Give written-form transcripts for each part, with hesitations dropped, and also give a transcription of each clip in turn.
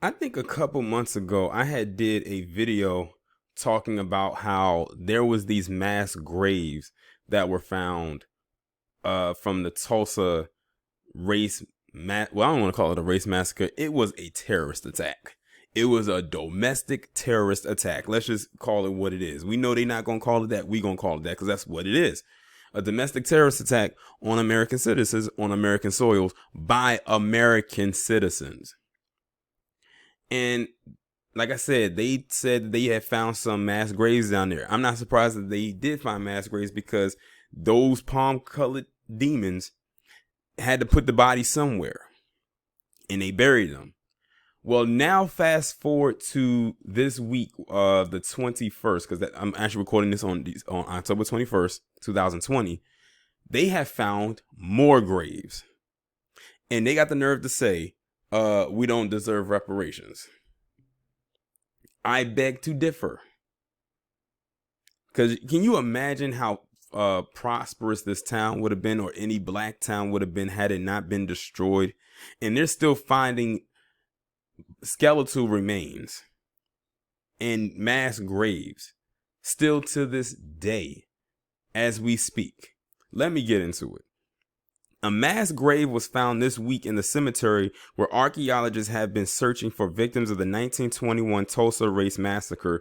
I think a couple months ago, I had did a video talking about how there was these mass graves that were found from the Tulsa well, I don't want to call it a race massacre. It was a terrorist attack. It was a domestic terrorist attack. Let's just call it what it is. We know they're not going to call it that. We going to call it that because that's what it is. A domestic terrorist attack on American citizens on American soils by American citizens. And like I said they had found some mass graves down there. I'm not surprised that they did find mass graves because those palm colored demons had to put the body somewhere and they buried them. Well, now fast forward to this week, the 21st, because I'm actually recording this on October 21st, 2020. They have found more graves, and they got the nerve to say, we don't deserve reparations. I beg to differ. Because can you imagine how prosperous this town would have been, or any black town would have been, had it not been destroyed? And they're still finding skeletal remains and mass graves still to this day as we speak. Let me get into it. A mass grave was found this week in the cemetery where archaeologists have been searching for victims of the 1921 Tulsa race massacre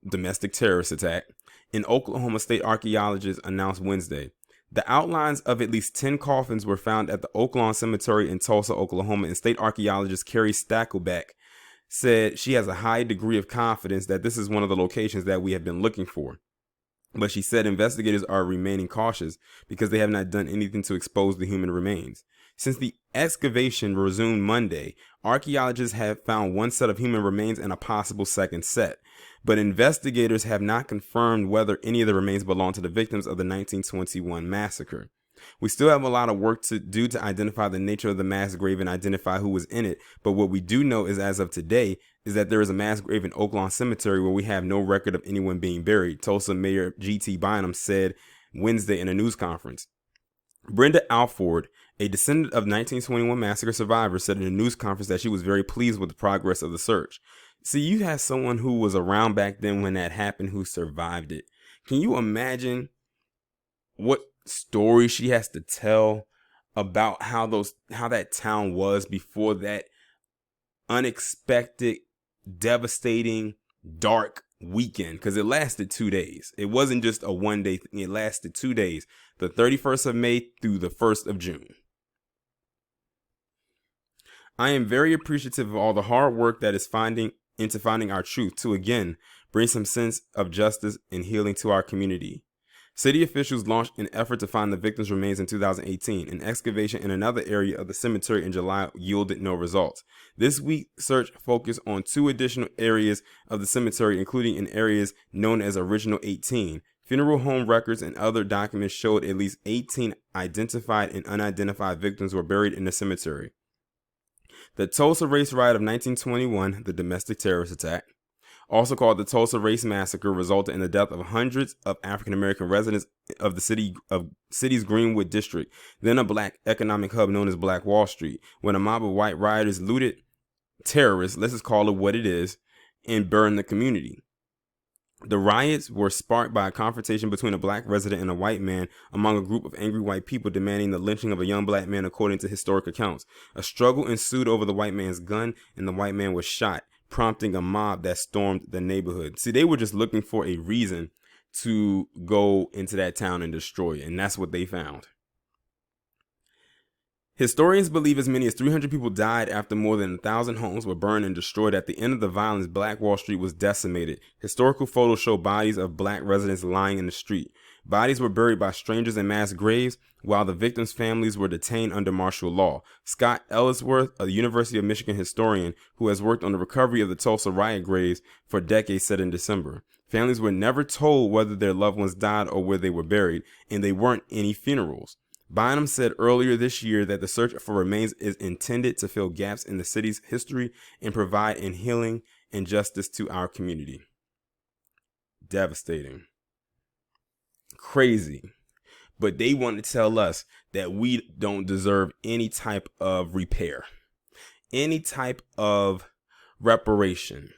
domestic terrorist attack. An Oklahoma state archaeologist announced Wednesday. The outlines of at least 10 coffins were found at the Oaklawn Cemetery in Tulsa, Oklahoma, and state archaeologist Carrie Stackleback said she has a high degree of confidence that this is one of the locations that we have been looking for. But she said investigators are remaining cautious because they have not done anything to expose the human remains. Since the excavation resumed Monday, archaeologists have found one set of human remains and a possible second set. But investigators have not confirmed whether any of the remains belong to the victims of the 1921 massacre. We still have a lot of work to do to identify the nature of the mass grave and identify who was in it. But what we do know is, as of today, is that there is a mass grave in Oaklawn Cemetery where we have no record of anyone being buried, Tulsa Mayor G.T. Bynum said Wednesday in a news conference. Brenda Alford, a descendant of 1921 massacre survivors, said in a news conference that she was very pleased with the progress of the search. See, you have someone who was around back then when that happened who survived it. Can you imagine what story she has to tell about how that town was before that unexpected, devastating, dark weekend? Because it lasted 2 days. It wasn't just a one-day thing. It lasted 2 days, the 31st of May through the 1st of June. I am very appreciative of all the hard work that is finding our truth to again bring some sense of justice and healing to our community. City officials launched an effort to find the victims' remains in 2018. An excavation in another area of the cemetery in July yielded no results. This week's search focused on 2 additional areas of the cemetery, including in areas known as Original 18. Funeral home records and other documents showed at least 18 identified and unidentified victims were buried in the cemetery. The Tulsa race riot of 1921, the domestic terrorist attack, also called the Tulsa Race Massacre, resulted in the death of hundreds of African American residents of the city's Greenwood district, then a black economic hub known as Black Wall Street, when a mob of white rioters looted terrorists, let's just call it what it is, and burned the community. The riots were sparked by a confrontation between a black resident and a white man among a group of angry white people demanding the lynching of a young black man, according to historic accounts. A struggle ensued over the white man's gun, and the white man was shot, prompting a mob that stormed the neighborhood. See, they were just looking for a reason to go into that town and destroy it, and that's what they found. Historians believe as many as 300 people died after more than 1,000 homes were burned and destroyed. At the end of the violence, Black Wall Street was decimated. Historical photos show bodies of black residents lying in the street. Bodies were buried by strangers in mass graves, while the victims' families were detained under martial law. Scott Ellsworth, a University of Michigan historian who has worked on the recovery of the Tulsa riot graves for decades, said in December, families were never told whether their loved ones died or where they were buried, and there weren't any funerals. Bynum said earlier this year that the search for remains is intended to fill gaps in the city's history and provide in healing and justice to our community. Devastating. Crazy. But they want to tell us that we don't deserve any type of repair, any type of reparation.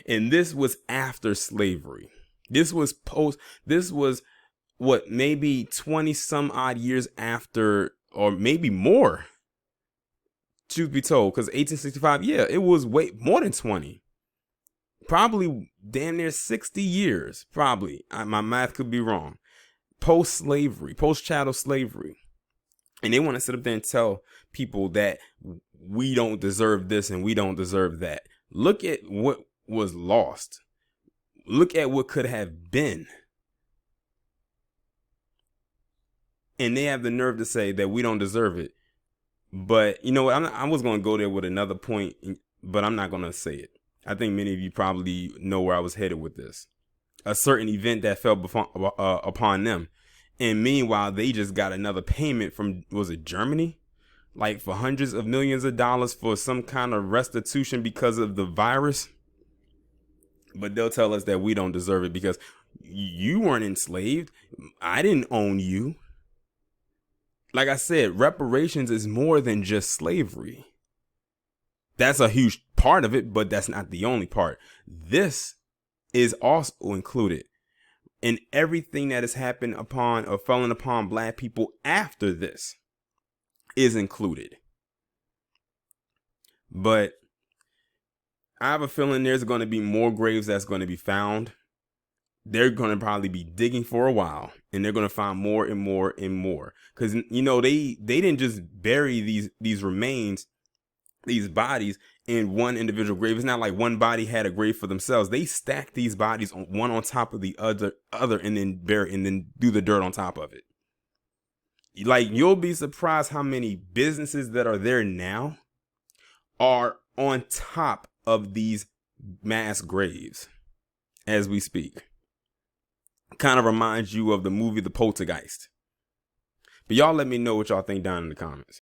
And this was after slavery. This was what, maybe 20 some odd years after, or maybe more, truth be told, because 1865, yeah, it was way more than 20. Probably damn near 60 years, probably. My math could be wrong. Post-slavery, post-chattel slavery. And they want to sit up there and tell people that we don't deserve this and we don't deserve that. Look at what was lost. Look at what could have been. And they have the nerve to say that we don't deserve it. But you know what? I was going to go there with another point, but I'm not going to say it. I think many of you probably know where I was headed with this. A certain event that fell upon them. And meanwhile, they just got another payment from, was it Germany? Like for hundreds of millions of dollars for some kind of restitution because of the virus. But they'll tell us that we don't deserve it because you weren't enslaved. I didn't own you. Like I said, reparations is more than just slavery. That's a huge part of it, but that's not the only part. This is also included in everything that has happened upon or fallen upon black people after this is included. But I have a feeling there's going to be more graves that's going to be found. They're going to probably be digging for a while, and they're going to find more and more and more. Because, you know, they didn't just bury these remains, these bodies in one individual grave. It's not like one body had a grave for themselves. They stacked these bodies one on top of the other, and then bury, and then do the dirt on top of it. Like, you'll be surprised how many businesses that are there now are on top of these mass graves as we speak. Kind of reminds you of the movie The Poltergeist. But y'all let me know what y'all think down in the comments.